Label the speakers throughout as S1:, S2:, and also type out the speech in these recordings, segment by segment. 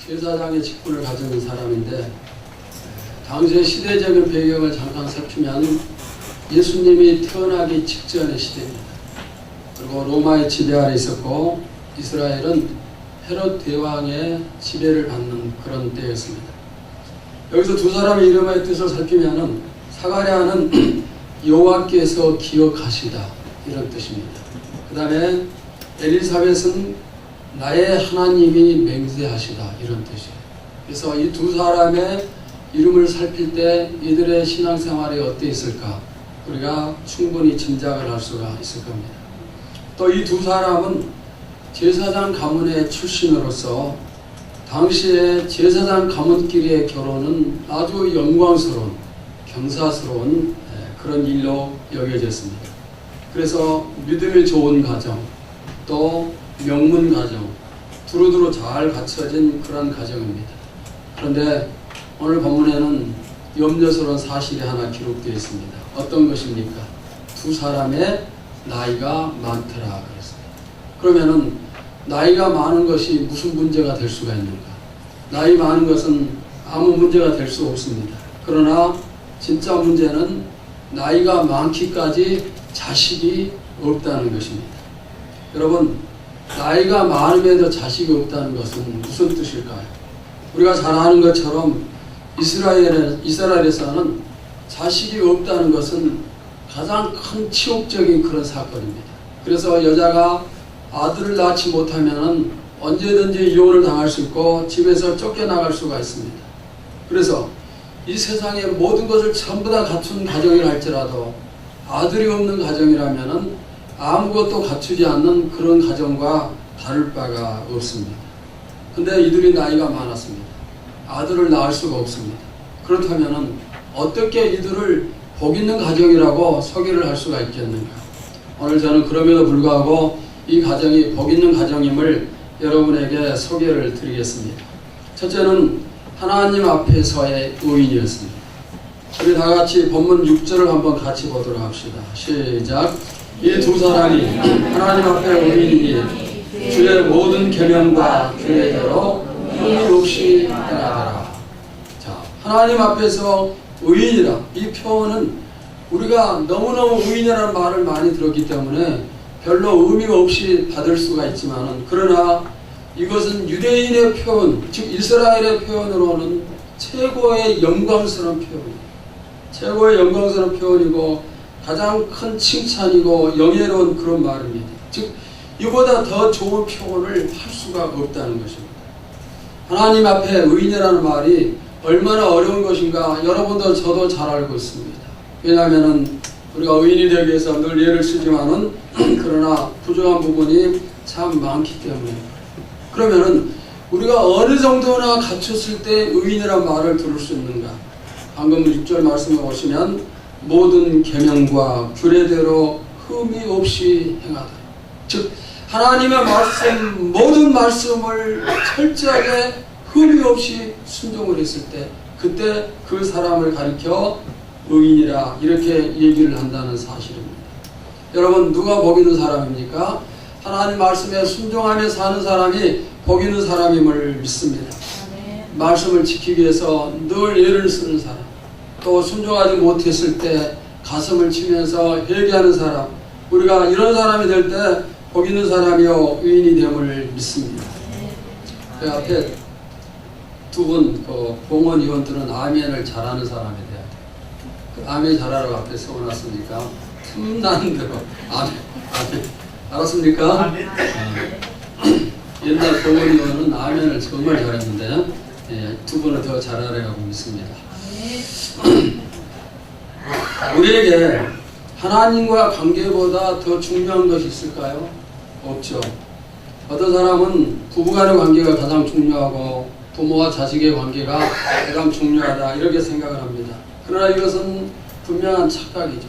S1: 제사장의 직분을 가진 사람인데 당시의 시대적인 배경을 잠깐 살피면 예수님이 태어나기 직전의 시대입니다. 그리고 로마의 지배 아래 있었고 이스라엘은 헤롯 대왕의 지배를 받는 그런 때였습니다. 여기서 두 사람의 이름의 뜻을 살피면은 사가랴는 여호와께서 기억하시다 이런 뜻입니다. 그 다음에 엘리사벳은 나의 하나님이 맹세하시다 이런 뜻이에요. 그래서 이 두 사람의 이름을 살필 때 이들의 신앙생활이 어떠 있을까 우리가 충분히 짐작을 할 수가 있을 겁니다. 또 이 두 사람은 제사장 가문의 출신으로서 당시에 제사장 가문끼리의 결혼은 아주 영광스러운 경사스러운 그런 일로 여겨졌습니다. 그래서 믿음이 좋은 가정 또 명문 가정 두루두루 잘 갖춰진 그런 가정입니다. 그런데 오늘 본문에는 염려스러운 사실이 하나 기록되어 있습니다. 어떤 것입니까? 두 사람의 나이가 많더라 그랬습니다. 그러면은 나이가 많은 것이 무슨 문제가 될 수가 있는가? 나이 많은 것은 아무 문제가 될 수 없습니다. 그러나 진짜 문제는 나이가 많기까지 자식이 없다는 것입니다. 여러분, 나이가 많음에도 자식이 없다는 것은 무슨 뜻일까요? 우리가 잘 아는 것처럼 이스라엘에서는 자식이 없다는 것은 가장 큰 치욕적인 그런 사건입니다. 그래서 여자가 아들을 낳지 못하면 언제든지 이혼을 당할 수 있고 집에서 쫓겨나갈 수가 있습니다. 그래서 이 세상의 모든 것을 전부 다 갖춘 가정이라 할지라도 아들이 없는 가정이라면 아무것도 갖추지 않는 그런 가정과 다를 바가 없습니다. 근데 이들이 나이가 많았습니다. 아들을 낳을 수가 없습니다. 그렇다면 어떻게 이들을 복 있는 가정이라고 소개를 할 수가 있겠는가? 오늘 저는 그럼에도 불구하고 이 가정이 복 있는 가정임을 여러분에게 소개를 드리겠습니다. 첫째는 하나님 앞에서의 의인이었습니다. 우리 다 같이 본문 6절을 한번 같이 보도록 합시다. 시작. 이 두 사람이 하나님 앞에 의인이니 주의 모든 계명과 규례대로 흠이 없이 행하더라. 자, 하나님 앞에서 의인이라 이 표현은 우리가 너무너무 의인이라는 말을 많이 들었기 때문에 별로 의미가 없이 받을 수가 있지만은 그러나 이것은 유대인의 표현, 즉 이스라엘의 표현으로는 최고의 영광스러운 표현입니다. 최고의 영광스러운 표현이고 가장 큰 칭찬이고 영예로운 그런 말입니다. 즉 이보다 더 좋은 표현을 할 수가 없다는 것입니다. 하나님 앞에 의인이라는 말이 얼마나 어려운 것인가 여러분도 저도 잘 알고 있습니다. 왜냐하면 우리가 의인이 되기 위해서 늘 예를 쓰지만은 그러나 부족한 부분이 참 많기 때문에 그러면은 우리가 어느 정도나 갖췄을 때 의인이란 말을 들을 수 있는가? 방금 6절 말씀을 보시면 모든 계명과 규례대로 흠이 없이 행하다. 즉 하나님의 말씀 모든 말씀을 철저하게 흠이 없이 순종을 했을 때 그때 그 사람을 가리켜 의인이라 이렇게 얘기를 한다는 사실입니다. 여러분 누가 복 있는 사람입니까? 하나님 말씀에 순종하며 사는 사람이 복 있는 사람임을 믿습니다. 말씀을 지키기 위해서 늘 예를 쓰는 사람 또 순종하지 못했을 때 가슴을 치면서 회개하는 사람 우리가 이런 사람이 될 때 복 있는 사람이요 의인이 됨을 믿습니다. 그 앞에 두 분 공원 의원들은 아멘을 잘하는 사람이 돼야 돼요. 그 아멘 잘하라고 앞에 세워놨으니까 틈나는 대로 아멘 알았습니까? 아멘. 옛날 공원 의원은 아멘을 정말 잘했는데 두 분은 더 잘하라고 믿습니다. 우리에게 하나님과 관계보다 더 중요한 것이 있을까요? 없죠. 어떤 사람은 부부간의 관계가 가장 중요하고 부모와 자식의 관계가 가장 중요하다 이렇게 생각을 합니다. 그러나 이것은 분명한 착각이죠.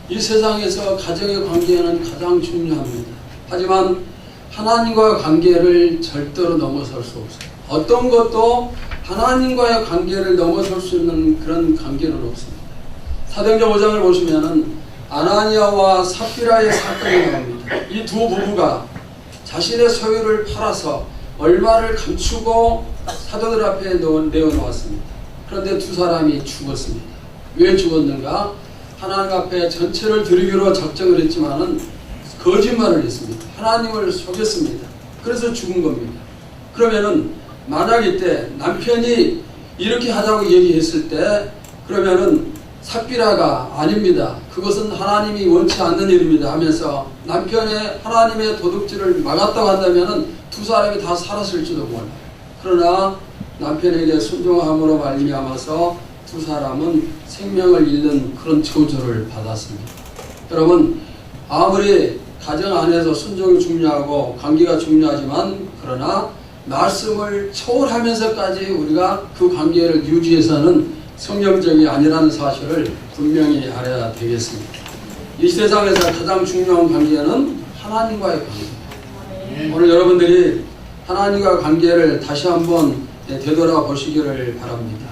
S1: 이 세상에서 가정의 관계는 가장 중요합니다. 하지만 하나님과의 관계를 절대로 넘어설 수 없어요. 어떤 것도 하나님과의 관계를 넘어설 수 있는 그런 관계는 없습니다. 사도행전 5장을 보시면은 아나니아와 삽비라의 사건이 나옵니다. 이 두 부부가 자신의 소유를 팔아서 얼마를 감추고 사도들 앞에 내어놓았습니다. 그런데 두 사람이 죽었습니다. 왜 죽었는가? 하나님 앞에 전체를 드리기로 작정을 했지만은 거짓말을 했습니다. 하나님을 속였습니다. 그래서 죽은 겁니다. 그러면은 만약 이때 남편이 이렇게 하자고 얘기했을 때 그러면은 삭비라가 아닙니다. 그것은 하나님이 원치 않는 일입니다 하면서 남편의 하나님의 도둑질을 막았다고 한다면은 두 사람이 다 살았을지도 몰라요. 그러나 남편에게 순종함으로 말미암아서 두 사람은 생명을 잃는 그런 저주를 받았습니다. 여러분, 아무리 가정 안에서 순종이 중요하고 관계가 중요하지만 그러나 말씀을 초월하면서까지 우리가 그 관계를 유지해서는 성경적이 아니라는 사실을 분명히 알아야 되겠습니다. 이 세상에서 가장 중요한 관계는 하나님과의 관계입니다. 오늘 여러분들이 하나님과 관계를 다시 한번 되돌아보시기를 바랍니다.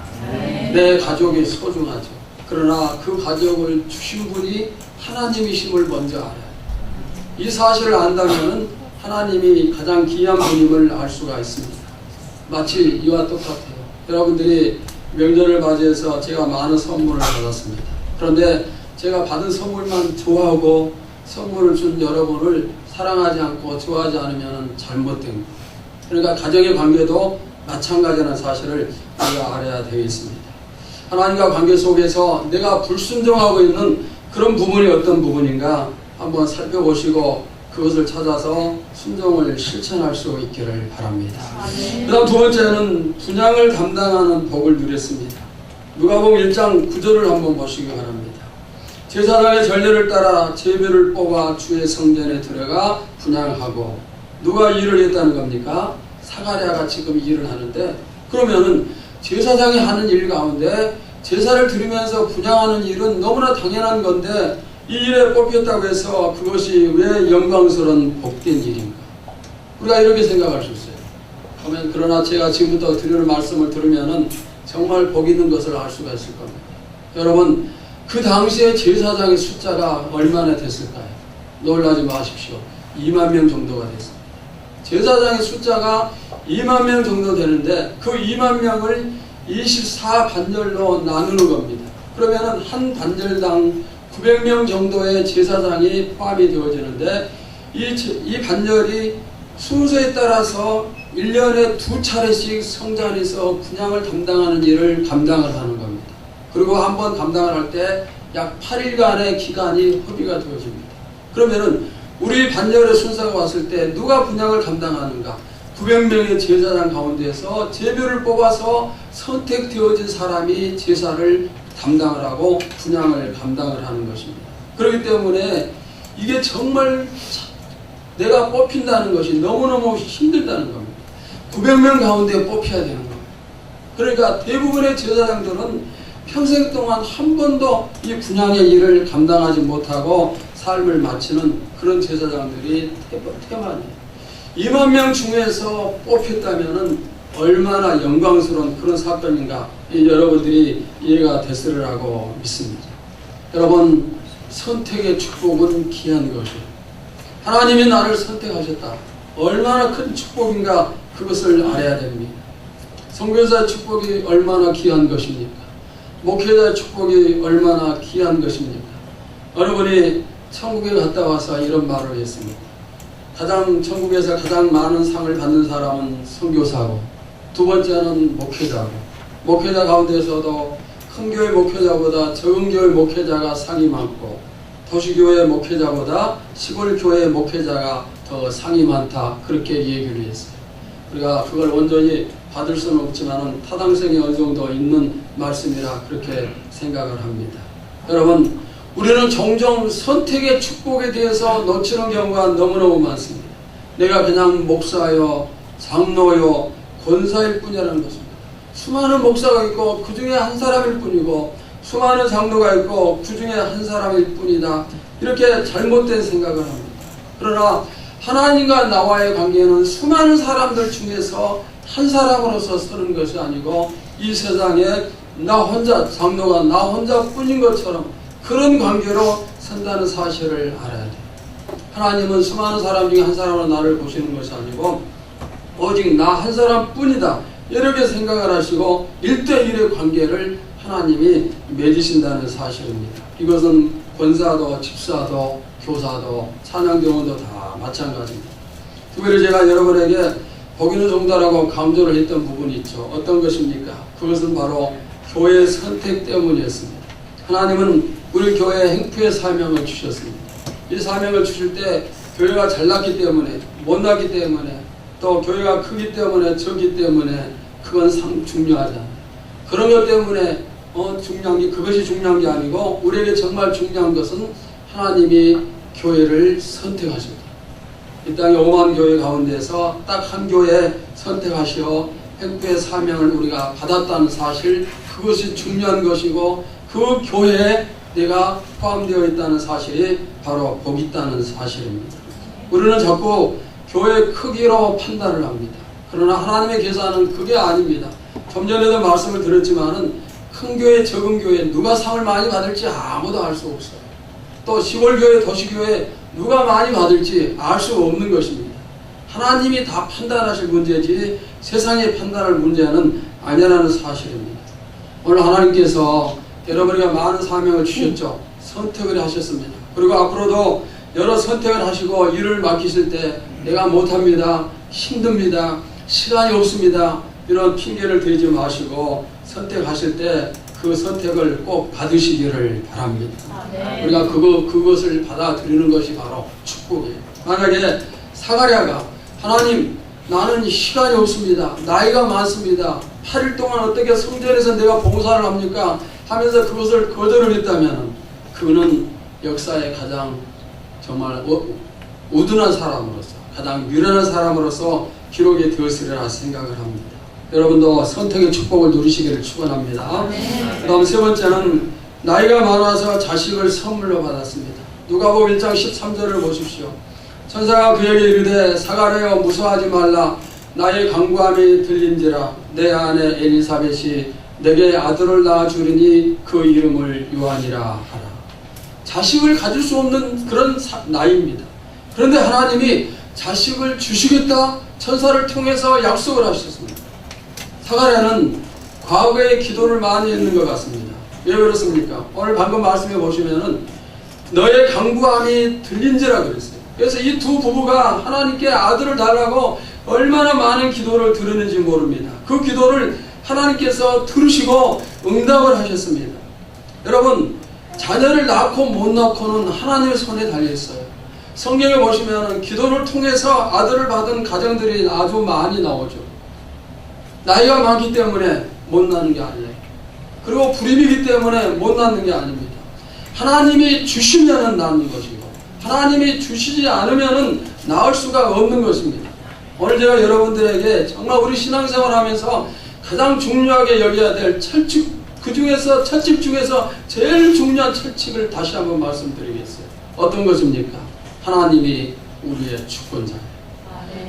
S1: 내 가족이 소중하죠. 그러나 그 가족을 주신 분이 하나님이심을 먼저 알아야 돼요. 이 사실을 안다면 하나님이 가장 귀한 분임을 알 수가 있습니다. 마치 이와 똑같아요. 여러분들이 명절을 맞이해서 제가 많은 선물을 받았습니다. 그런데 제가 받은 선물만 좋아하고 선물을 준 여러분을 사랑하지 않고 좋아하지 않으면 잘못된 거예요. 그러니까 가정의 관계도 마찬가지라는 사실을 우리가 알아야 되겠습니다. 하나님과 관계 속에서 내가 불순종하고 있는 그런 부분이 어떤 부분인가 한번 살펴보시고 그것을 찾아서 순종을 실천할 수 있기를 바랍니다. 그 다음 두 번째는 분양을 담당하는 복을 누렸습니다. 누가복음 1장 9절을 한번 보시기 바랍니다. 제사장의 전례를 따라 제비를 뽑아 주의 성전에 들어가 분양하고 누가 일을 했다는 겁니까? 사가랴가 지금 일을 하는데 그러면은 제사장이 하는 일 가운데 제사를 드리면서 분양하는 일은 너무나 당연한 건데 이 일에 뽑혔다고 해서 그것이 왜 영광스러운 복된 일인가? 우리가 이렇게 생각할 수 있어요. 그러나 제가 지금부터 드리는 말씀을 들으면은 정말 복 있는 것을 알 수가 있을 겁니다. 여러분, 그 당시에 제사장의 숫자가 얼마나 됐을까요? 놀라지 마십시오. 2만 명 정도가 됐습니다. 제사장의 숫자가 2만 명 정도 되는데 그 2만 명을 24반절로 나누는 겁니다. 그러면은 한 반절당 900명 정도의 제사장이 포함이 되어지는데 이 반절이 순서에 따라서 1년에 2차례씩 성전에서 분양을 담당하는 일을 감당을 하는 겁니다. 그리고 한번 감당을 할 때 약 8일간의 기간이 허비가 되어집니다. 그러면은 우리 반절의 순서가 왔을 때 누가 분양을 감당하는가? 900명의 제사장 가운데서 제비를 뽑아서 선택되어진 사람이 제사를 담당을 하고 분양을 감당을 하는 것입니다. 그렇기 때문에 이게 정말 내가 뽑힌다는 것이 너무너무 힘들다는 겁니다. 900명 가운데 뽑혀야 되는 겁니다. 그러니까 대부분의 제사장들은 평생 동안 한 번도 이 분양의 일을 감당하지 못하고 삶을 마치는 그런 제사장들이 태반이에요. 2만 명 중에서 뽑혔다면 얼마나 영광스러운 그런 사건인가 여러분들이 이해가 됐으리라고 믿습니다. 여러분, 선택의 축복은 귀한 것이에요. 하나님이 나를 선택하셨다. 얼마나 큰 축복인가 그것을 알아야 됩니다. 선교사의 축복이 얼마나 귀한 것입니까? 목회자의 축복이 얼마나 귀한 것입니까? 어느 분이 천국에 갔다 와서 이런 말을 했습니다. 천국에서 가장 많은 상을 받는 사람은 선교사고 두 번째는 목회자고 목회자 가운데서도 큰 교회 목회자보다 적은 교회 목회자가 상이 많고 도시교회 목회자보다 시골 교회 목회자가 더 상이 많다 그렇게 얘기를 했어요. 우리가 그걸 온전히 받을 수는 없지만 타당성이 어느 정도 있는 말씀이라 그렇게 생각을 합니다. 여러분, 우리는 종종 선택의 축복에 대해서 놓치는 경우가 너무너무 많습니다. 내가 그냥 목사요, 장로요, 권사일 뿐이라는 것입니다. 수많은 목사가 있고 그 중에 한 사람일 뿐이고 수많은 장로가 있고 그 중에 한 사람일 뿐이다. 이렇게 잘못된 생각을 합니다. 그러나 하나님과 나와의 관계는 수많은 사람들 중에서 한 사람으로서 서는 것이 아니고 이 세상에 나 혼자, 장로가 나 혼자뿐인 것처럼 그런 관계로 산다는 사실을 알아야 돼요. 하나님은 수많은 사람 중에 한 사람으로 나를 보시는 것이 아니고 오직 나 한 사람뿐이다. 이렇게 생각을 하시고 1대1의 관계를 하나님이 맺으신다는 사실입니다. 이것은 권사도, 집사도, 교사도, 찬양대원도 다 마찬가지입니다. 특별히 제가 여러분에게 보기는 종달하고 강조를 했던 부분이 있죠. 어떤 것입니까? 그것은 바로 교회의 선택 때문이었습니다. 하나님은 우리 교회에 행포의 사명을 주셨습니다. 이 사명을 주실 때 교회가 잘났기 때문에, 못났기 때문에, 또 교회가 크기 때문에, 적기 때문에 그건 중요하지 않아요. 그런 것 때문에 그것이 중요한 게 아니고 우리에게 정말 중요한 것은 하나님이 교회를 선택하셨다. 이 땅의 5만 교회 가운데서 딱 한 교회 선택하시어 행포의 사명을 우리가 받았다는 사실, 그것이 중요한 것이고 그 교회에 내가 포함되어 있다는 사실이 바로 복이 있다는 사실입니다. 우리는 자꾸 교회 크기로 판단을 합니다. 그러나 하나님의 계산은 그게 아닙니다. 좀 전에도 말씀을 드렸지만은 큰 교회, 적은 교회 누가 상을 많이 받을지 아무도 알 수 없어요. 또 시골교회, 도시교회 누가 많이 받을지 알 수 없는 것입니다. 하나님이 다 판단하실 문제지 세상이 판단할 문제는 아니라는 사실입니다. 오늘 하나님께서 여러분에게 많은 사명을 주셨죠. 선택을 하셨습니다. 그리고 앞으로도 여러 선택을 하시고 일을 맡기실 때 내가 못합니다, 힘듭니다, 시간이 없습니다, 이런 핑계를 대지 마시고 선택하실 때 그 선택을 꼭 받으시기를 바랍니다. 우리가 그것을 받아들이는 것이 바로 축복이에요. 만약에 사가랴가 하나님 나는 시간이 없습니다, 나이가 많습니다, 8일 동안 어떻게 성전에서 내가 봉사를 합니까? 하면서 그것을 거절을 했다면 그는 역사의 가장 정말 우둔한 사람으로서, 가장 미련한 사람으로서 기록이 되었으리라 생각을 합니다. 여러분도 선택의 축복을 누리시기를 축원합니다. 그 다음 세 번째는 나이가 많아서 자식을 선물로 받았습니다. 누가복음 1장 13절을 보십시오. 천사가 그에게 이르되 사가랴여 무서워하지 말라. 나의 간구함이 들린지라. 내 아내 엘리사벳이 내게 아들을 낳아 주리니 그 이름을 요한이라 하라. 자식을 가질 수 없는 그런 나이입니다. 그런데 하나님이 자식을 주시겠다 천사를 통해서 약속을 하셨습니다. 사가랴는 과거에 기도를 많이 했는 것 같습니다. 왜 그렇습니까? 오늘 방금 말씀해 보시면은 너의 간구함이 들린지라 그랬어요. 그래서 이 두 부부가 하나님께 아들을 달라고 얼마나 많은 기도를 들었는지 모릅니다. 그 기도를 하나님께서 들으시고 응답을 하셨습니다. 여러분, 자녀를 낳고 못 낳고는 하나님의 손에 달려있어요. 성경에 보시면 기도를 통해서 아들을 받은 가정들이 아주 많이 나오죠. 나이가 많기 때문에 못 낳는 게 아니에요. 그리고 불임이기 때문에 못 낳는 게 아닙니다. 하나님이 주시면 낳는 것이고 하나님이 주시지 않으면 낳을 수가 없는 것입니다. 오늘 제가 여러분들에게 정말 우리 신앙생활 하면서 가장 중요하게 여겨야 될 철칙, 철칙 중에서 제일 중요한 철칙을 다시 한번 말씀드리겠어요. 어떤 것입니까? 하나님이 우리의 주권자예요.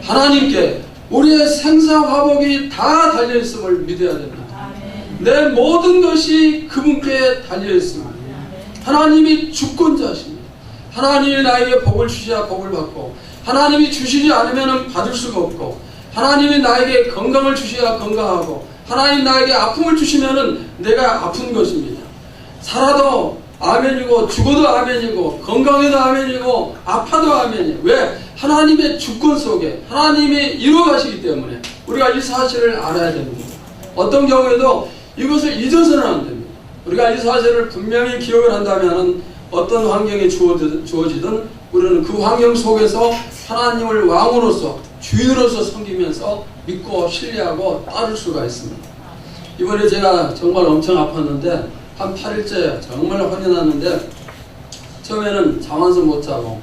S1: 하나님께 우리의 생사화복이 다 달려있음을 믿어야 됩니다. 내 모든 것이 그분께 달려있습니다. 하나님이 주권자십니다. 하나님이 나에게 복을 주셔야 복을 받고 하나님이 주시지 않으면 받을 수가 없고 하나님이 나에게 건강을 주셔야 건강하고 하나님 나에게 아픔을 주시면 내가 아픈 것입니다. 살아도 아멘이고 죽어도 아멘이고 건강해도 아멘이고 아파도 아멘이에요. 왜? 하나님의 주권 속에 하나님이 이루어가시기 때문에 우리가 이 사실을 알아야 됩니다. 어떤 경우에도 이것을 잊어서는 안 됩니다. 우리가 이 사실을 분명히 기억을 한다면 어떤 환경이 주어지든 우리는 그 환경 속에서 하나님을 왕으로서 주인으로서 섬기면서 믿고 신뢰하고 따를 수가 있습니다. 이번에 제가 정말 엄청 아팠는데 한 8일째 정말 혼이 났는데 처음에는 잠 한숨 못 자고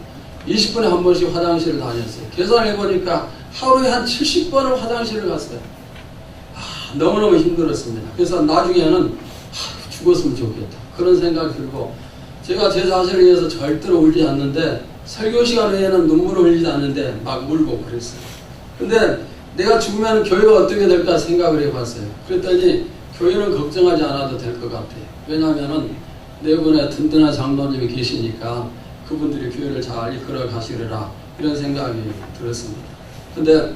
S1: 20분에 한 번씩 화장실을 다녔어요. 계산해보니까 하루에 한 70번을 화장실을 갔어요. 너무너무 힘들었습니다. 그래서 나중에는 죽었으면 좋겠다 그런 생각이 들고 제가 제 자신을 위해서 절대로 울지 않는데 설교 시간 외에는 눈물을 흘리지 않는데 막 울고 그랬어요. 근데 내가 죽으면 교회가 어떻게 될까 생각을 해봤어요. 그랬더니 교회는 걱정하지 않아도 될 것 같아요. 왜냐하면 내분에 든든한 장로님이 계시니까 그분들이 교회를 잘 이끌어 가시리라 이런 생각이 들었습니다. 근데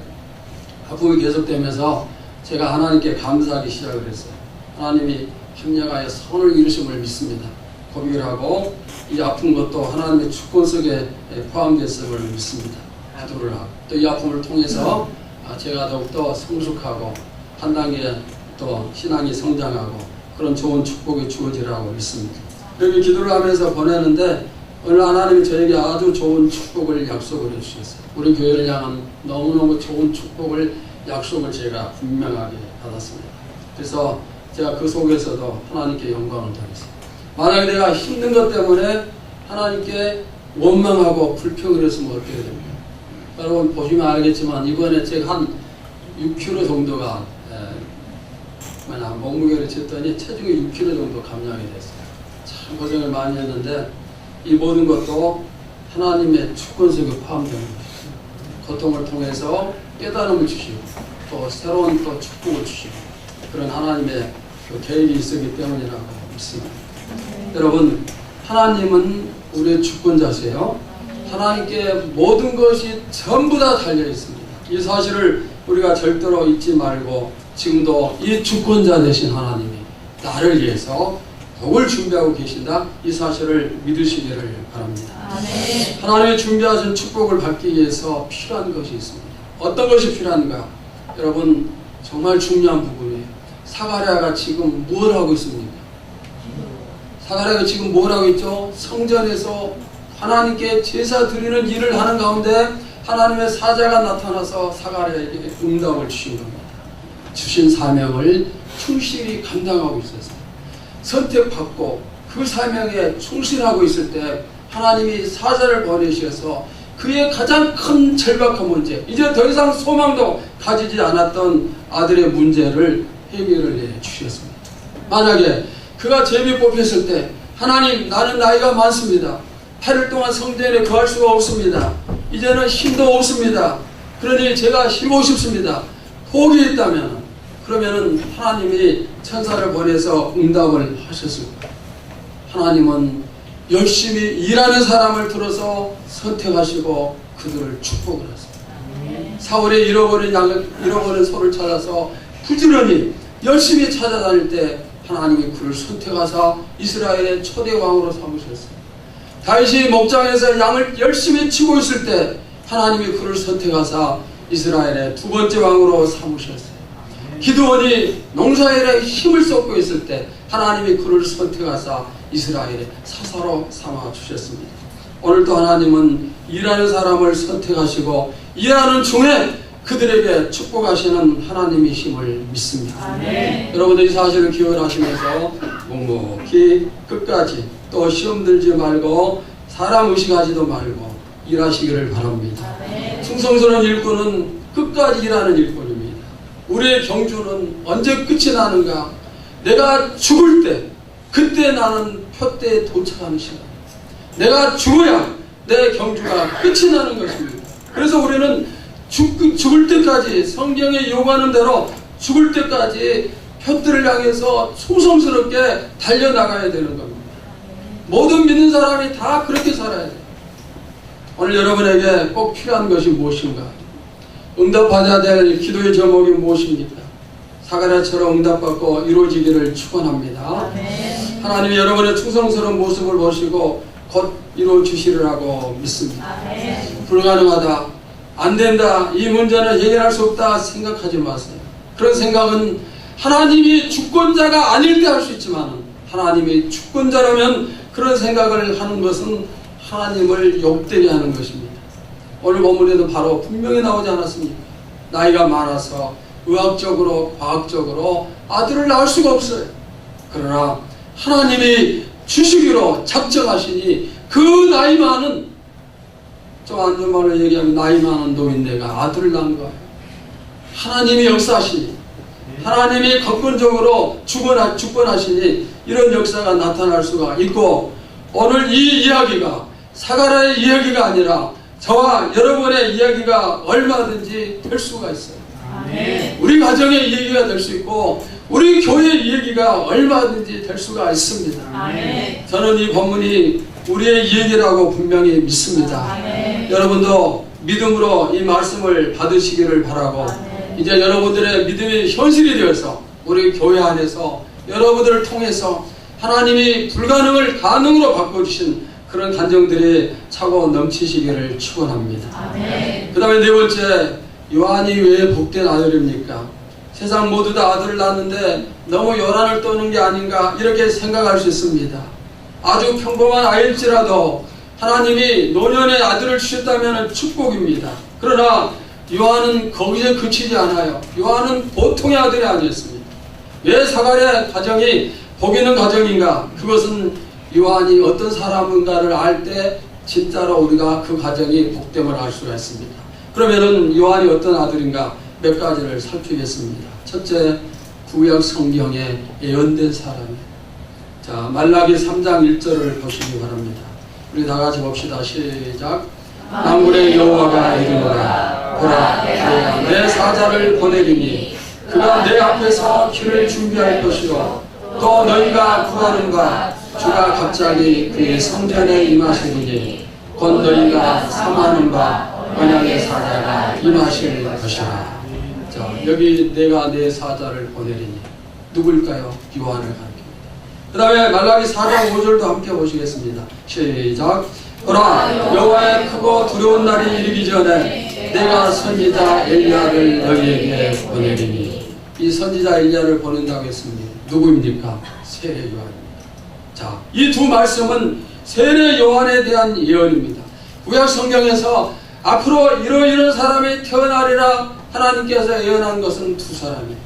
S1: 아픔이 계속되면서 제가 하나님께 감사하기 시작을 했어요. 하나님이 합력하여 선을 이루심을 믿습니다. 고백을 하고 이 아픈 것도 하나님의 주권 속에 포함됐음을 믿습니다. 기도를 하고 또 이 아픔을 통해서 제가 더욱더 성숙하고 한 단계 또 신앙이 성장하고 그런 좋은 축복이 주어지라고 믿습니다. 그렇게 기도를 하면서 보내는데 오늘 하나님이 저에게 아주 좋은 축복을 약속을 해주셨어요. 우리 교회를 향한 너무너무 좋은 축복을 약속을 제가 분명하게 받았습니다. 그래서 제가 그 속에서도 하나님께 영광을 돌렸어요. 만약에 내가 힘든 것 때문에 하나님께 원망하고 불평을 했으면 어떻게 됩니까? 여러분 보시면 알겠지만 이번에 제가 한 6kg 정도가 몸무게를 쟀더니 체중이 6kg 정도 감량이 됐어요. 참 고생을 많이 했는데 이 모든 것도 하나님의 주권 속에 포함되는 것이죠. 고통을 통해서 깨달음을 주시고 또 새로운 또 축복을 주시고 그런 하나님의 그 계획이 있었기 때문이라고 믿습니다. 여러분 하나님은 우리의 주권자세요. 하나님께 모든 것이 전부 다 달려 있습니다. 이 사실을 우리가 절대로 잊지 말고 지금도 이 주권자 되신 하나님이 나를 위해서 복을 준비하고 계신다. 이 사실을 믿으시기를 바랍니다. 아멘. 하나님의 준비하신 축복을 받기 위해서 필요한 것이 있습니다. 어떤 것이 필요한가? 여러분 정말 중요한 부분이에요. 사가랴가 지금 뭘 하고 있습니까? 사가랴가 지금 뭘 하고 있죠? 성전에서 하나님께 제사 드리는 일을 하는 가운데 하나님의 사자가 나타나서 사가랴에게 응답을 주신 겁니다. 주신 사명을 충실히 감당하고 있었어요. 선택받고 그 사명에 충실하고 있을 때 하나님이 사자를 보내셔서 그의 가장 큰 절박한 문제, 이제 더 이상 소망도 가지지 않았던 아들의 문제를 해결을 해 주셨습니다. 만약에 그가 제비 뽑혔을 때 하나님 나는 나이가 많습니다. 8일 동안 성전에 거할 수가 없습니다. 이제는 힘도 없습니다. 그러니 제가 쉬고 싶습니다. 포기했다면 그러면은 하나님이 천사를 보내서 응답을 하셨을 거예요. 하나님은 열심히 일하는 사람을 들어서 선택하시고 그들을 축복을 하세요. 사울의 잃어버린 소를 찾아서 부지런히 열심히 찾아다닐 때 하나님이 그를 선택하사 이스라엘의 초대 왕으로 삼으셨어요. 다윗이 목장에서 양을 열심히 치고 있을 때 하나님이 그를 선택하사 이스라엘의 두 번째 왕으로 삼으셨어요. 기드온이 농사일에 힘을 쏟고 있을 때 하나님이 그를 선택하사 이스라엘의 사사로 삼아주셨습니다. 오늘도 하나님은 일하는 사람을 선택하시고 일하는 중에 그들에게 축복하시는 하나님이심을 믿습니다. 아멘. 여러분들 이 사실을 기억하시면서 묵묵히 끝까지 또 시험 들지 말고 사람 의식하지도 말고 일하시기를 바랍니다. 아멘. 충성스러운 일꾼은 끝까지 일하는 일꾼입니다. 우리의 경주는 언제 끝이 나는가? 내가 죽을 때 그때 나는 표대에 도착하는 시간. 내가 죽어야 내 경주가 끝이 나는 것입니다. 그래서 우리는 죽을 때까지 성경에 요구하는 대로 죽을 때까지 표대를 향해서 충성스럽게 달려나가야 되는 겁니다. 모든 믿는 사람이 다 그렇게 살아야 돼요. 오늘 여러분에게 꼭 필요한 것이 무엇인가? 응답받아야 될 기도의 제목이 무엇입니까? 사가랴처럼 응답받고 이루어지기를 축원합니다. 하나님이 여러분의 충성스러운 모습을 보시고 곧 이루어주시리라고 믿습니다. 불가능하다, 안된다, 이 문제는 해결할 수 없다 생각하지 마세요. 그런 생각은 하나님이 주권자가 아닐 때 할 수 있지만 하나님이 주권자라면 그런 생각을 하는 것은 하나님을 욕되게 하는 것입니다. 오늘 본문에도 바로 분명히 나오지 않았습니까? 나이가 많아서 의학적으로 과학적으로 아들을 낳을 수가 없어요. 그러나 하나님이 주시기로 작정하시니 그 나이 많은, 좀 안 좋은 말로 얘기하면 나이 많은 노인네가 아들을 낳은 거예요. 하나님이 역사하시니, 하나님이 건건적으로 주권하시니 이런 역사가 나타날 수가 있고, 오늘 이 이야기가 사가랴의 이야기가 아니라 저와 여러분의 이야기가 얼마든지 될 수가 있어요. 아멘. 우리 가정의 이야기가 될 수 있고 우리 교회의 이야기가 얼마든지 될 수가 있습니다. 아멘. 저는 이 본문이 우리의 이야기라고 분명히 믿습니다. 아멘. 여러분도 믿음으로 이 말씀을 받으시기를 바라고 이제 여러분들의 믿음이 현실이 되어서 우리 교회 안에서 여러분들을 통해서 하나님이 불가능을 가능으로 바꿔주신 그런 간정들이 차고 넘치시기를 축원합니다. 그 다음에 네 번째, 요한이 왜 복된 아들입니까? 세상 모두 다 아들을 낳았는데 너무 요란을 떠는 게 아닌가 이렇게 생각할 수 있습니다. 아주 평범한 아이일지라도 하나님이 노년의 아들을 주셨다면 축복입니다. 그러나 요한은 거기서 그치지 않아요. 요한은 보통의 아들이 아니었습니다. 왜 사가랴 가정이 복 있는 가정인가? 그것은 요한이 어떤 사람인가를 알 때 진짜로 우리가 그 가정이 복됨을 알 수가 있습니다. 그러면은 요한이 어떤 아들인가 몇 가지를 살피겠습니다. 첫째, 구약 성경에 예언된 사람이에요. 자, 말라기 3장 1절을 보시기 바랍니다. 우리 다 같이 봅시다. 시작. 만군의 여호와가 이르노라. 보라, 내가 내 사자를 보내리니 그가 내 앞에서 길을 준비할 것이요 또 너희가 구하는가 주가 갑자기 그의 성전에 임하시리니 곧 너희가 사모하는 바 언약의 사자가 임하실 것이라. 자, 여기 내가 내 사자를 보내리니 누굴까요? 요한을 가리킵니다. 그 다음에 말라기 4장 5절도 함께 보시겠습니다. 시작. 보라, 여호와의 크고 두려운 날이 이르기 전에 내가 선지자 엘리야를 너희에게 보내리니. 이 선지자 엘리야를 보낸다고 했습니다. 누구입니까? 세례 요한입니다. 자, 이 두 말씀은 세례 요한에 대한 예언입니다. 구약 성경에서 앞으로 이런 사람이 태어나리라 하나님께서 예언한 것은 두 사람이에요.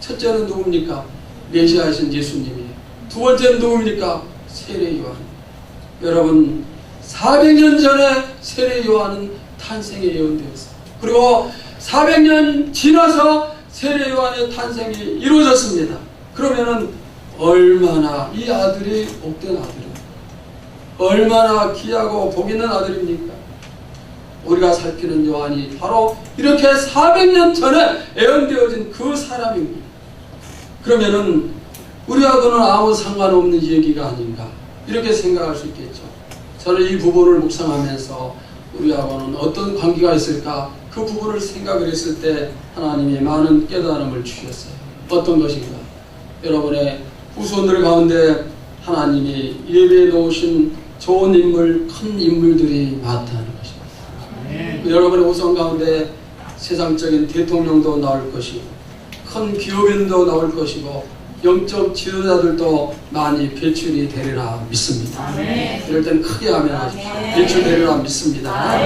S1: 첫째는 누굽니까? 메시아이신 예수님이에요. 두 번째는 누굽니까? 세례 요한. 여러분, 400년 전에 세례 요한은 탄생에 예언되었어요. 그리고 400년 지나서 세례 요한의 탄생이 이루어졌습니다. 그러면은 얼마나 이 아들이 복된 아들입니까? 얼마나 귀하고 복 있는 아들입니까? 우리가 살피는 요한이 바로 이렇게 400년 전에 예언되어진 그 사람입니다. 그러면은 우리하고는 아무 상관없는 얘기가 아닌가 이렇게 생각할 수 있겠죠. 저는 이 부분을 묵상하면서 우리하고는 어떤 관계가 있을까 그 부분을 생각을 했을 때 하나님이 많은 깨달음을 주셨어요. 어떤 것인가? 여러분의 후손들 가운데 하나님이 예배에 놓으신 좋은 인물, 큰 인물들이 많다는 것입니다. 여러분의 후손 가운데 세상적인 대통령도 나올 것이고 큰 기업인도 나올 것이고 영적 지도자들도 많이 배출이 되리라 믿습니다. 이럴 땐 크게 아멘하십시오. 배출되리라 믿습니다.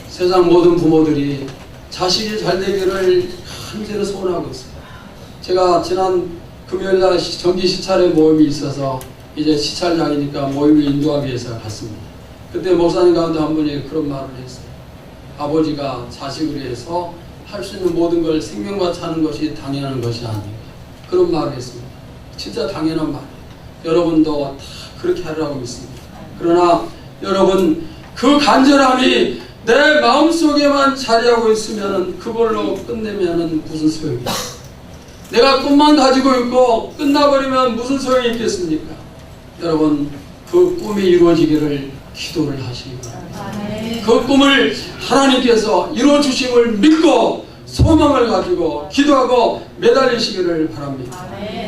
S1: 세상 모든 부모들이 자식이 잘 되기를 간절히 소원하고 있어요. 제가 지난 금요일날 정기 시찰의 모임이 있어서 이제 시찰장이니까 모임을 인도하기 위해서 갔습니다. 그때 목사님 가운데 한 분이 그런 말을 했어요. 아버지가 자식을 위해서 할 수 있는 모든 걸 생명과 차는 것이 당연한 것이 아닌가 그런 말을 했습니다. 진짜 당연한 말이에요. 여러분도 다 그렇게 하리라고 믿습니다. 그러나 여러분 그 간절함이 내 마음속에만 자리하고 있으면 그걸로 끝내면 무슨 소용이 있어요. 내가 꿈만 가지고 있고 끝나버리면 무슨 소용이 있겠습니까? 여러분 그 꿈이 이루어지기를 기도를 하시기 바랍니다. 그 꿈을 하나님께서 이루어주심을 믿고 소망을 가지고 기도하고 매달리시기를 바랍니다.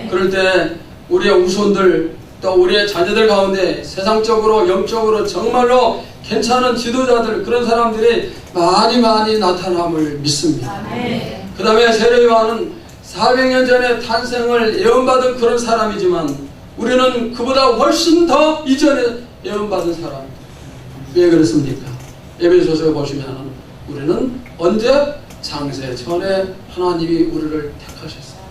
S1: 그럴 때 우리의 우손들 또 우리의 자녀들 가운데 세상적으로 영적으로 정말로 괜찮은 지도자들 그런 사람들이 많이 나타남을 믿습니다. 그 다음에 세례 요한은 400년 전에 탄생을 예언받은 그런 사람이지만 우리는 그보다 훨씬 더 이전에 예언받은 사람입니다. 왜 그렇습니까? 에베소서에 보시면 우리는 언제? 창세 전에 하나님이 우리를 택하셨어요.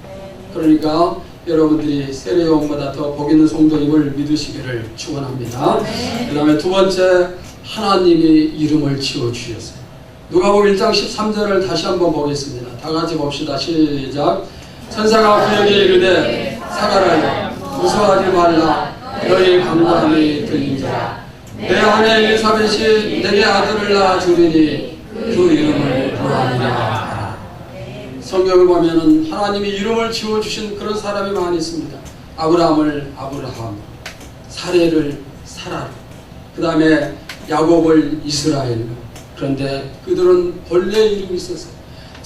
S1: 그러니까 여러분들이 세례 요한보다 더 복 있는 성도임을 믿으시기를 축원합니다. 그 다음에 두 번째, 하나님이 이름을 지어주셨어요. 누가복음 1장 13절을 다시 한번 보겠습니다. 다 같이 봅시다. 시작. 천사가 그에게 이르되 사가랴여 무서워하지 말라. 너희 강구함이 들린지라. 내 아내 엘리사벳이 내게 아들을 낳아 주리니 그 이름을 요한이라. 성경을 보면은 하나님이 이름을 지어주신 그런 사람이 많이 있습니다. 아브라함을 아브라함, 사레를 사라, 그 다음에 야곱을 이스라엘. 그런데 그들은 본래 이름이 있었어요.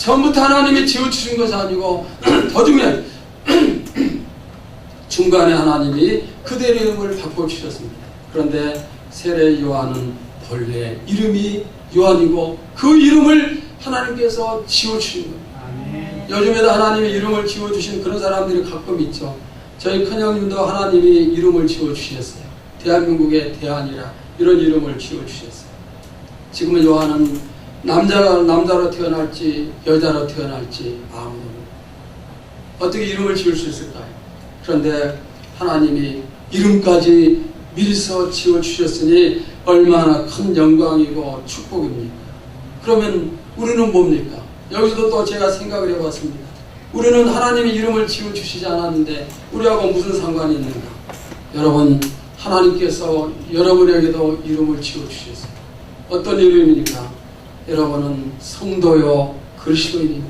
S1: 처음부터 하나님이 지어주신 것이 아니고 도중에 중간에 하나님이 그들의 이름을 바꿔주셨습니다. 그런데 세례 요한은 본래 이름이 요한이고 그 이름을 하나님께서 지어주신 거예요. 요즘에도 하나님이 이름을 지어주신 그런 사람들이 가끔 있죠. 저희 큰형님도 하나님이 이름을 지어주셨어요. 대한민국의 대한이라 이런 이름을 지어주셨어요. 지금은 요한은 남자로 태어날지 여자로 태어날지 아무도 모르고 어떻게 이름을 지을 수 있을까요? 그런데 하나님이 이름까지 미리서 지어주셨으니 얼마나 큰 영광이고 축복입니까? 그러면 우리는 뭡니까? 여기서도 또 제가 생각을 해봤습니다. 우리는 하나님이 이름을 지어주시지 않았는데 우리하고 무슨 상관이 있는가? 여러분, 하나님께서 여러분에게도 이름을 지어주셨어요. 어떤 이름입니까? 여러분은 성도요 그리스도인입니다.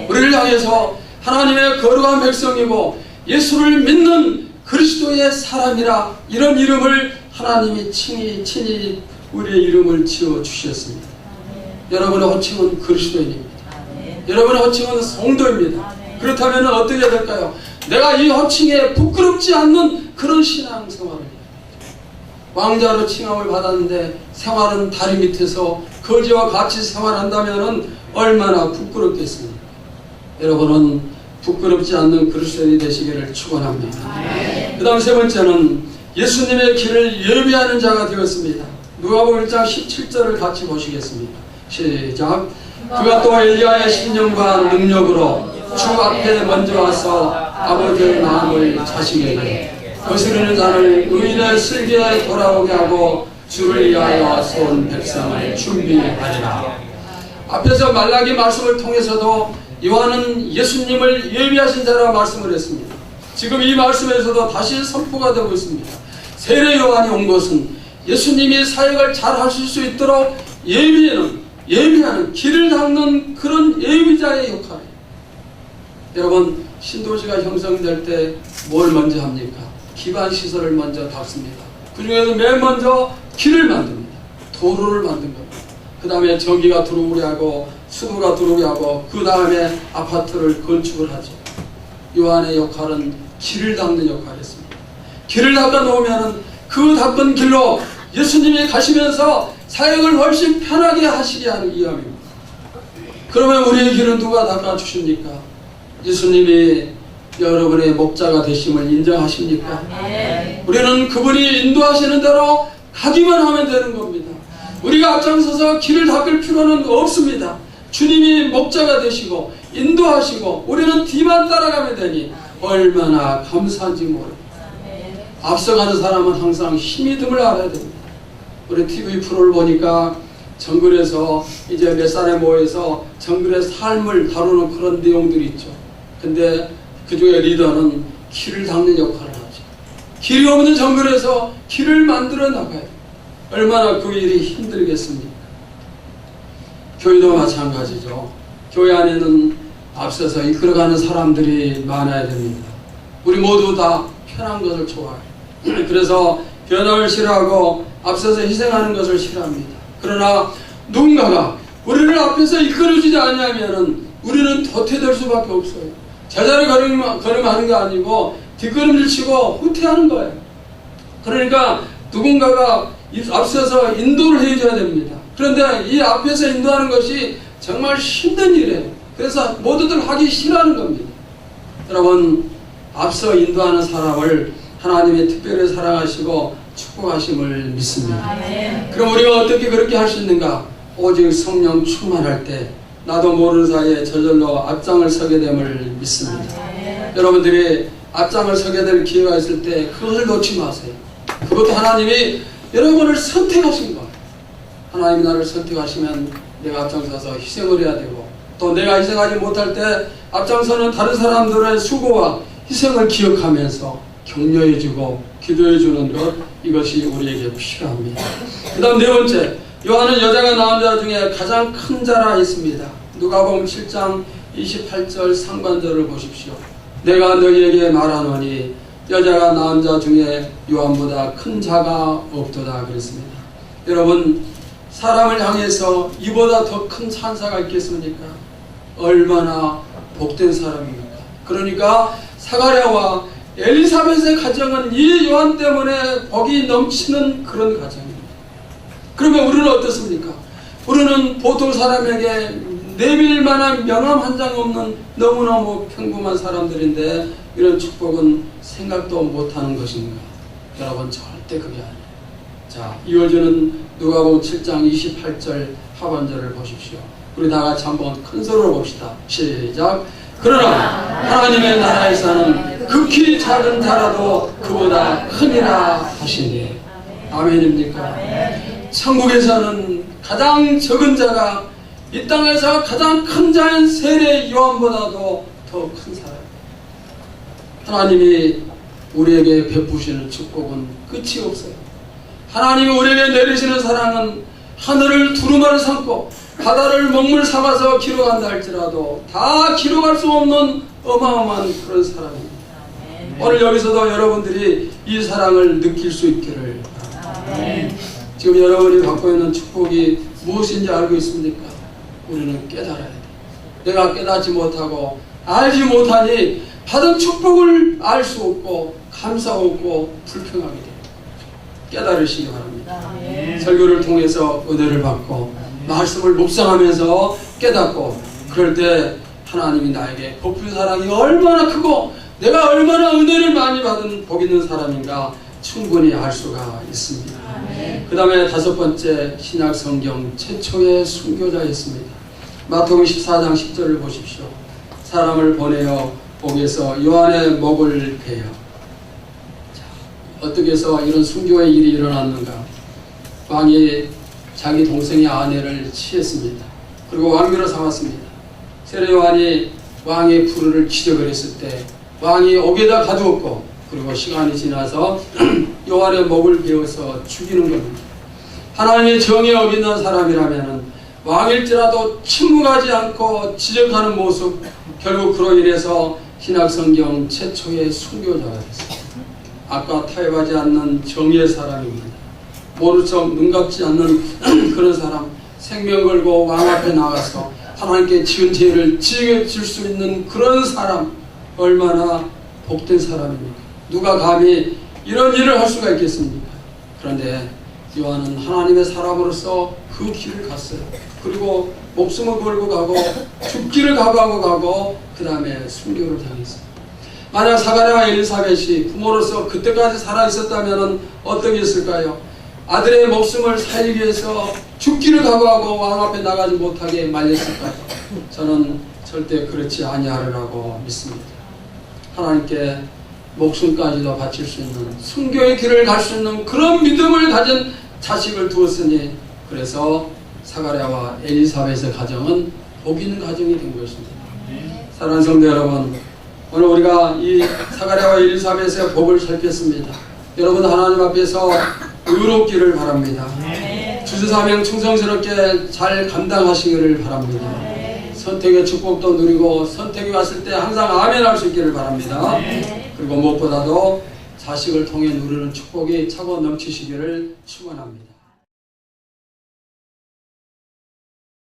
S1: 우리를 향해서 하나님의 거룩한 백성이고 예수를 믿는 그리스도의 사람이라 이런 이름을 하나님이 친히 우리의 이름을 지어주셨습니다. 여러분의 호칭은 그리스도인입니다. 여러분의 호칭은 성도입니다. 그렇다면 어떻게 될까요? 내가 이 호칭에 부끄럽지 않는 그런 신앙생활을 해요. 왕자로 칭함을 받았는데 생활은 다리 밑에서 거지와 같이 생활한다면 얼마나 부끄럽겠습니까? 여러분은 부끄럽지 않는 그리스도인이 되시기를 축원합니다. 그 다음 세 번째는 예수님의 길을 예비하는 자가 되었습니다. 누가복음 1장 17절을 같이 보시겠습니다. 시작. 그가 또 엘리야의 신령과 능력으로 주 앞에 먼저 와서 아버지의 마음을 자식에게 거스르는 자를 의인의 슬기에 돌아오게 하고 주를 위하여 온 백성을 준비하리라. 앞에서 말라기 말씀을 통해서도 요한은 예수님을 예비하신 자라 말씀을 했습니다. 지금 이 말씀에서도 다시 선포가 되고 있습니다. 세례 요한이 온 것은 예수님이 사역을 잘 하실 수 있도록 예비하는 길을 닦는 그런 예비자의 역할이에요. 여러분, 신도시가 형성될 때 뭘 먼저 합니까? 기반시설을 먼저 닦습니다. 그 중에서 맨 먼저 길을 만듭니다. 도로를 만든 겁니다. 그 다음에 전기가 들어오게 하고 수도가 들어오게 하고 그 다음에 아파트를 건축을 하죠. 요한의 역할은 길을 닦는 역할이었습니다. 길을 닦아 놓으면 그 닦은 길로 예수님이 가시면서 사역을 훨씬 편하게 하시게 하는 이야기입니다. 그러면 우리의 길은 누가 닦아주십니까? 예수님이 여러분의 목자가 되심을 인정하십니까? 우리는 그분이 인도하시는 대로 가기만 하면 되는 겁니다. 우리가 앞장서서 길을 닦을 필요는 없습니다. 주님이 목자가 되시고 인도하시고 우리는 뒤만 따라가면 되니 얼마나 감사한지 모릅니다. 앞서가는 사람은 항상 힘이 듦을 알아야 됩니다. 우리 TV 프로를 보니까 정글에서 이제 몇 사람이 모여서 정글의 삶을 다루는 그런 내용들이 있죠. 근데 그 중에 리더는 길을 닦는 역할을 하죠. 길이 없는 정글에서 길을 만들어 나가요. 얼마나 그 일이 힘들겠습니까? 교회도 마찬가지죠. 교회 안에는 앞서서 이끌어가는 사람들이 많아야 됩니다. 우리 모두 다 편한 것을 좋아해요. 그래서 변함을 싫어하고 앞서서 희생하는 것을 싫어합니다. 그러나 누군가가 우리를 앞에서 이끌어주지 않으면 우리는 도태될 수밖에 없어요. 제자를 걸음하는 게 아니고 뒷걸음질 치고 후퇴하는 거예요. 그러니까 누군가가 앞서서 인도를 해줘야 됩니다. 그런데 이 앞에서 인도하는 것이 정말 힘든 일이에요. 그래서 모두들 하기 싫어하는 겁니다. 여러분, 앞서 인도하는 사람을 하나님이 특별히 사랑하시고 축복하심을 믿습니다. 그럼 우리가 어떻게 그렇게 할 수 있는가? 오직 성령 충만할 때 나도 모르는 사이에 저절로 앞장을 서게 됨을 믿습니다. 여러분들이 앞장을 서게 될 기회가 있을 때 그것을 놓지 마세요. 그것도 하나님이 여러분을 선택하신 거예요. 하나님이 나를 선택하시면 내가 앞장서서 희생을 해야 되고 또 내가 희생하지 못할 때 앞장서는 다른 사람들의 수고와 희생을 기억하면서 격려해주고 기도해주는 것, 이것이 우리에게 필요합니다. 그 다음 네 번째, 요한은 여자가 낳은 자 중에 가장 큰 자라 했습니다. 누가복음 7장 28절 상반절을 보십시오. 내가 너희에게 말하노니 여자가 낳은 자 중에 요한보다 큰 자가 없도다 그랬습니다. 여러분, 사람을 향해서 이보다 더 큰 찬사가 있겠습니까? 얼마나 복된 사람입니까? 그러니까 사가랴와 엘리사벳의 가정은 이 요한 때문에 복이 넘치는 그런 가정입니다. 그러면 우리는 어떻습니까? 우리는 보통 사람에게 내밀 만한 명함 한 장 없는 너무너무 평범한 사람들인데 이런 축복은 생각도 못하는 것인가? 여러분, 절대 그게 아니에요. 자, 이어지는 누가복음 7장 28절 하반절을 보십시오. 우리 다 같이 한번 큰 소리로 봅시다. 시작. 그러나 하나님의 나라에서는 극히 작은 자라도 그보다 크니라 하시니. 아멘입니까? 천국에서는 가장 적은 자가 이 땅에서 가장 큰 자인 세례 요한보다도 더 큰 사람. 하나님이 우리에게 베푸시는 축복은 끝이 없어요. 하나님이 우리에게 내리시는 사랑은 하늘을 두루마리 삼고 바다를 먹물 삼아서 기록한다 할지라도 다 기록할 수 없는 어마어마한 그런 사랑입니다. 오늘 여기서도 여러분들이 이 사랑을 느낄 수 있기를 바랍니다. 지금 여러분이 받고 있는 축복이 무엇인지 알고 있습니까? 우리는 깨달아야 돼. 내가 깨닫지 못하고 알지 못하니 받은 축복을 알 수 없고 감사 없고 불평하게 돼요. 깨달으시기 바랍니다. 설교를 통해서 은혜를 받고 말씀을 묵상하면서 깨닫고 그럴 때 하나님이 나에게 베푼 사랑이 얼마나 크고 내가 얼마나 은혜를 많이 받은 복 있는 사람인가 충분히 알 수가 있습니다. 그 다음에 다섯 번째 신약 성경 최초의 순교자였습니다. 마태복음 14장 10절을 보십시오. 사람을 보내어 복에서 요한의 목을 베어. 어떻게 해서 이런 순교의 일이 일어났는가? 왕이 자기 동생의 아내를 취했습니다. 그리고 왕비로 삼았습니다. 세례 요한이 왕의 부르를 기적을 했을 때 왕이 옥에다 가두었고 그리고 시간이 지나서 요한의 목을 베어서 죽이는 겁니다. 하나님의 정에 어긋난 사람이라면 왕일지라도 침묵하지 않고 지적하는 모습, 결국 그로 인해서 신약성경 최초의 순교자가 됐습니다. 아까 타협하지 않는 정의의 사람입니다. 모른 척 눈 감지 않는 그런 사람, 생명 걸고 왕 앞에 나가서 하나님께 지은 죄를 지게 줄 수 있는 그런 사람, 얼마나 복된 사람입니까? 누가 감히 이런 일을 할 수가 있겠습니까? 그런데 요한은 하나님의 사람으로서 그 길을 갔어요. 그리고 목숨을 걸고 가고 죽기를 각오하고 가고 그 다음에 순교를 당했어요. 만약 사가랴와 엘리사벳이 부모로서 그때까지 살아있었다면 어떻게 했을까요? 아들의 목숨을 살리기 위해서 죽기를 각오하고 왕 앞에 나가지 못하게 말렸을까요? 저는 절대 그렇지 아니하리라고 믿습니다. 하나님께 목숨까지도 바칠 수 있는 순교의 길을 갈 수 있는 그런 믿음을 가진 자식을 두었으니 그래서 사가랴와 엘리사벳의 가정은 복 있는 가정이 된 것입니다. 사랑하는 성도 여러분, 오늘 우리가 이 사가랴와 엘리사벳의 복을 살폈습니다. 여러분 하나님 앞에서 의롭기를 바랍니다. 주주사명 충성스럽게 잘 감당하시기를 바랍니다. 선택의 축복도 누리고 선택이 왔을 때 항상 아멘 할 수 있기를 바랍니다. 그리고 무엇보다도 자식을 통해 누리는 축복이 차고 넘치시기를 축원합니다.